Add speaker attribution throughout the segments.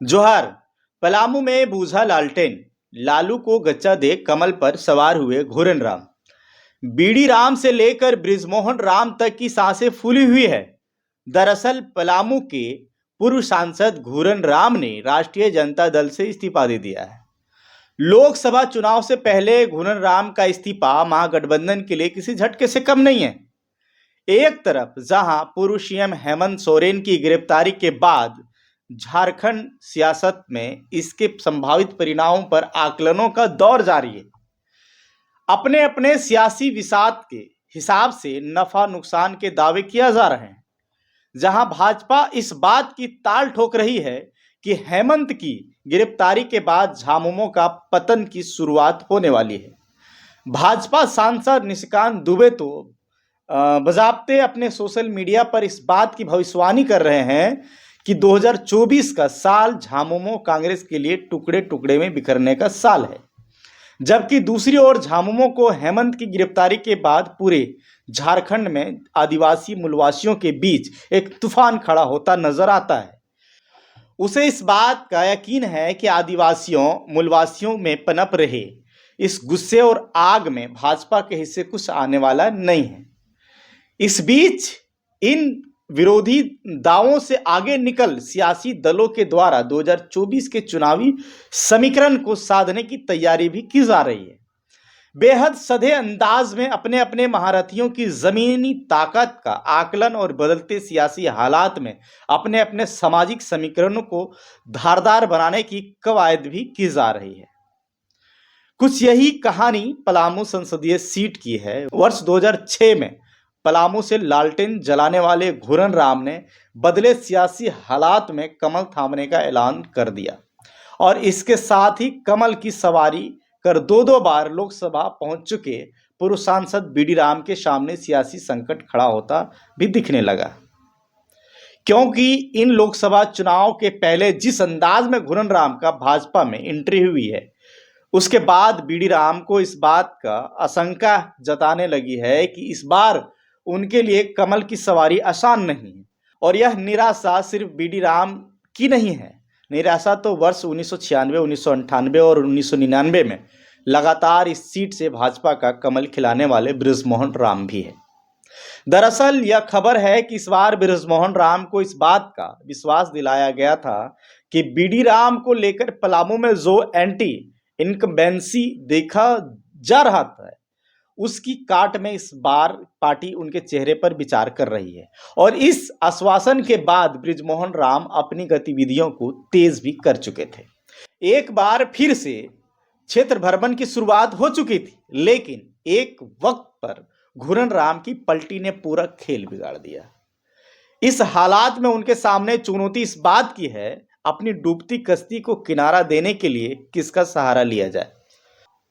Speaker 1: जोहार। पलामू में बूझा लालटेन, लालू को गच्चा दे कमल पर सवार हुए घूरन राम। बीडी राम से लेकर बृजमोहन राम तक की सांसें फूली हुई है। दरअसल पलामू के पूर्व सांसद घूरन राम ने राष्ट्रीय जनता दल से इस्तीफा दे दिया है। लोकसभा चुनाव से पहले घूरन राम का इस्तीफा महागठबंधन के लिए किसी झटके से कम नहीं है। एक तरफ जहां पूर्व सीएम हेमंत सोरेन की गिरफ्तारी के बाद झारखंड सियासत में इसके संभावित परिणामों पर आकलनों का दौर जारी है। अपने अपने सियासी विसात के हिसाब से नफा नुकसान के दावे किया जा रहे हैं। जहां भाजपा इस बात की ताल ठोक रही है कि हेमंत की गिरफ्तारी के बाद झामुमो का पतन की शुरुआत होने वाली है। भाजपा सांसद निशिकांत दुबे तो बजाबते अपने सोशल मीडिया पर इस बात की भविष्यवाणी कर रहे हैं कि 2024 का साल झामुमो कांग्रेस के लिए टुकड़े टुकड़े में बिखरने का साल है। जबकि दूसरी ओर झामुमो को हेमंत की गिरफ्तारी के बाद पूरे झारखंड में आदिवासी मूलवासियों के बीच एक तूफान खड़ा होता नजर आता है। उसे इस बात का यकीन है कि आदिवासियों मूलवासियों में पनप रहे इस गुस्से और आग में भाजपा के हिस्से कुछ आने वाला नहीं है। इस बीच इन विरोधी दावों से आगे निकल सियासी दलों के द्वारा 2024 के चुनावी समीकरण को साधने की तैयारी भी की जा रही है। बेहद सधे अंदाज में अपने अपने महारथियों की जमीनी ताकत का आकलन और बदलते सियासी हालात में अपने अपने सामाजिक समीकरणों को धारदार बनाने की कवायद भी की जा रही है। कुछ यही कहानी पलामू संसदीय सीट की है। वर्ष 2006 में पलामू से लालटेन जलाने वाले घूरन राम ने बदले सियासी हालात में कमल थामने का ऐलान कर दिया और इसके साथ ही कमल की सवारी कर दो बार लोकसभा पहुंच चुके पूर्व सांसद बीडी राम के सामने सियासी संकट खड़ा होता भी दिखने लगा। क्योंकि इन लोकसभा चुनाव के पहले जिस अंदाज में घूरन राम का भाजपा में एंट्री हुई है, उसके बाद बीडी राम को इस बात का आशंका जताने लगी है कि इस बार उनके लिए कमल की सवारी आसान नहीं है। और यह निराशा सिर्फ बीडी राम की नहीं है। निराशा तो वर्ष 1996, 1998 और 1999 में लगातार इस सीट से भाजपा का कमल खिलाने वाले बृजमोहन राम भी है। दरअसल यह खबर है कि इस बार बृजमोहन राम को इस बात का विश्वास दिलाया गया था कि बीडी राम को लेकर पलामू में जो एंटी इनकम्बेंसी देखा जा रहा था, उसकी काट में इस बार पार्टी उनके चेहरे पर विचार कर रही है। और इस आश्वासन के बाद बृजमोहन राम अपनी गतिविधियों को तेज भी कर चुके थे। एक बार फिर से क्षेत्र भ्रमण की शुरुआत हो चुकी थी, लेकिन एक वक्त पर घूरन राम की पलटी ने पूरा खेल बिगाड़ दिया। इस हालात में उनके सामने चुनौती इस बात की है, अपनी डूबती कश्ती को किनारा देने के लिए किसका सहारा लिया जाए।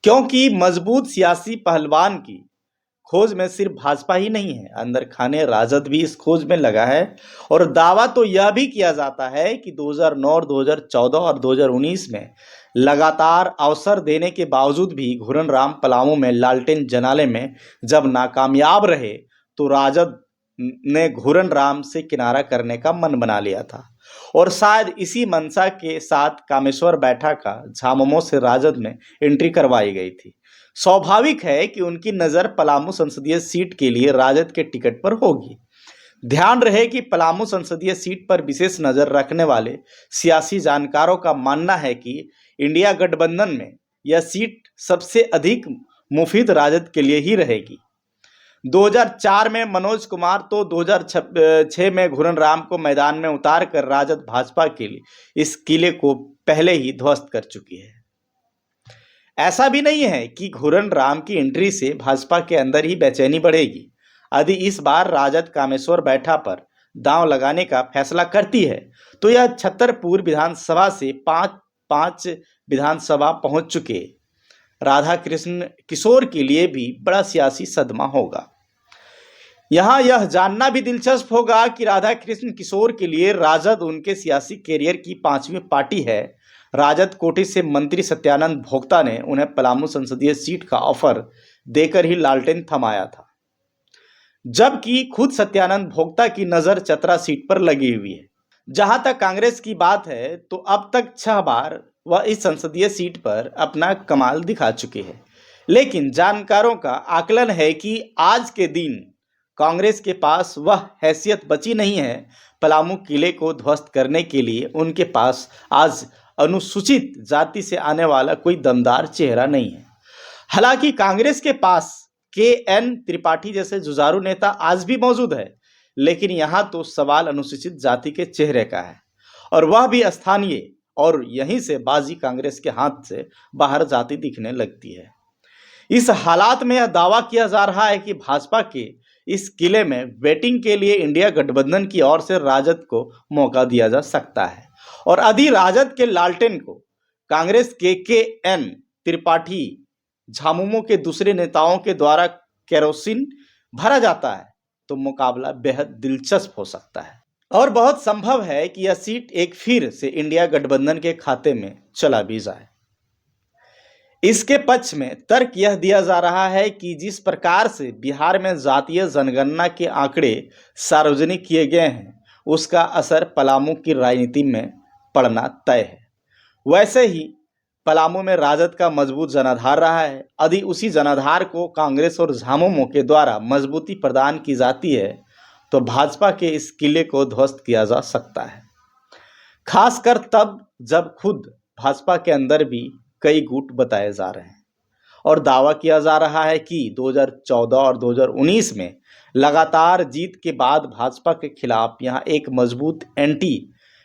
Speaker 1: क्योंकि मजबूत सियासी पहलवान की खोज में सिर्फ भाजपा ही नहीं है, अंदर खाने राजद भी इस खोज में लगा है। और दावा तो यह भी किया जाता है कि 2009, 2014 और 2019 में लगातार अवसर देने के बावजूद भी घूरन राम पलामू में लालटेन जलाने में जब नाकामयाब रहे तो राजद ने घूरन राम से किनारा करने का मन बना लिया था। और शायद इसी मंशा के साथ कामेश्वर बैठा का झामुमो से राजद में एंट्री करवाई गई थी। स्वाभाविक है कि उनकी नज़र पलामू संसदीय सीट के लिए राजद के टिकट पर होगी। ध्यान रहे कि पलामू संसदीय सीट पर विशेष नज़र रखने वाले सियासी जानकारों का मानना है कि इंडिया गठबंधन में यह सीट सबसे अधिक मुफीद राजद के लिए ही रहेगी। 2004 में मनोज कुमार तो 2006 में घूरन राम को मैदान में उतार कर राजद भाजपा के लिए इस किले को पहले ही ध्वस्त कर चुकी है। ऐसा भी नहीं है कि घूरन राम की एंट्री से भाजपा के अंदर ही बेचैनी बढ़ेगी। यदि इस बार राजद कामेश्वर बैठा पर दांव लगाने का फैसला करती है तो यह छतरपुर विधानसभा से पांच विधानसभा पहुंच चुके राधा कृष्ण किशोर के लिए भी बड़ा सियासी सदमा होगा। यहाँ यह जानना भी दिलचस्प होगा कि राधा कृष्ण किशोर के लिए राजद उनके सियासी कैरियर की 5वीं पार्टी है। राजद कोटे से मंत्री सत्यानंद भोक्ता ने उन्हें पलामू संसदीय सीट का ऑफर देकर ही लालटेन थमाया था, जबकि खुद सत्यानंद भोक्ता की नज़र चतरा सीट पर लगी हुई है। जहां तक कांग्रेस की बात है तो अब तक 6 बार वह इस संसदीय सीट पर अपना कमाल दिखा चुके हैं। लेकिन जानकारों का आकलन है कि आज के दिन कांग्रेस के पास वह हैसियत बची नहीं है। पलामू किले को ध्वस्त करने के लिए उनके पास आज अनुसूचित जाति से आने वाला कोई दमदार चेहरा नहीं है। हालांकि कांग्रेस के पास KN त्रिपाठी जैसे जुझारू नेता आज भी मौजूद है, लेकिन यहाँ तो सवाल अनुसूचित जाति के चेहरे का है और वह भी स्थानीय, और यहीं से बाजी कांग्रेस के हाथ से बाहर जाती दिखने लगती है। इस हालात में यह दावा किया जा रहा है कि भाजपा के इस किले में वेटिंग के लिए इंडिया गठबंधन की ओर से राजद को मौका दिया जा सकता है और यदि राजद के लालटेन को कांग्रेस के KN त्रिपाठी झामुमो के दूसरे नेताओं के द्वारा केरोसिन भरा जाता है तो मुकाबला बेहद दिलचस्प हो सकता है और बहुत संभव है कि यह सीट एक फिर से इंडिया गठबंधन के खाते में चला भी जाए। इसके पक्ष में तर्क यह दिया जा रहा है कि जिस प्रकार से बिहार में जातीय जनगणना के आंकड़े सार्वजनिक किए गए हैं उसका असर पलामू की राजनीति में पड़ना तय है। वैसे ही पलामू में राजद का मजबूत जनाधार रहा है। यदि उसी जनाधार को कांग्रेस और झामुमो के द्वारा मजबूती प्रदान की जाती है तो भाजपा के इस किले को ध्वस्त किया जा सकता है, खासकर तब जब खुद भाजपा के अंदर भी कई गुट बताए जा रहे हैं और दावा किया जा रहा है कि 2014 और 2019 में लगातार जीत के बाद भाजपा के खिलाफ यहां एक मजबूत एंटी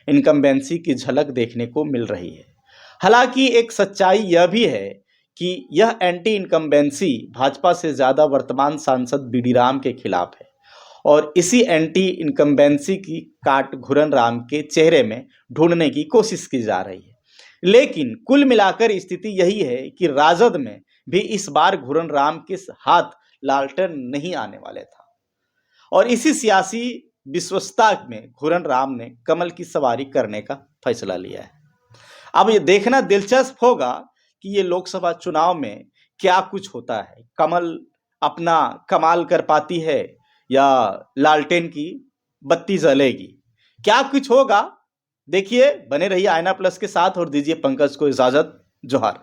Speaker 1: इनकम्बेंसी की झलक देखने को मिल रही है। हालांकि एक सच्चाई यह भी है कि यह एंटी इनकम्बेंसी भाजपा से ज़्यादा वर्तमान सांसद BD राम के खिलाफ है और इसी एंटी इनकम्बेंसी की काट घुरन राम के चेहरे में ढूंढने की कोशिश की जा रही है। लेकिन कुल मिलाकर स्थिति यही है कि राजद में भी इस बार घुरन राम के हाथ लालटेन नहीं आने वाले था और इसी सियासी विश्वस्तता में घुरन राम ने कमल की सवारी करने का फैसला लिया है। अब ये देखना दिलचस्प होगा कि ये लोकसभा चुनाव में क्या कुछ होता है। कमल अपना कमाल कर पाती है या लालटेन की बत्ती जलेगी, क्या कुछ होगा। देखिए, बने रहिए आईना प्लस के साथ और दीजिए पंकज को इजाजत। जोहार।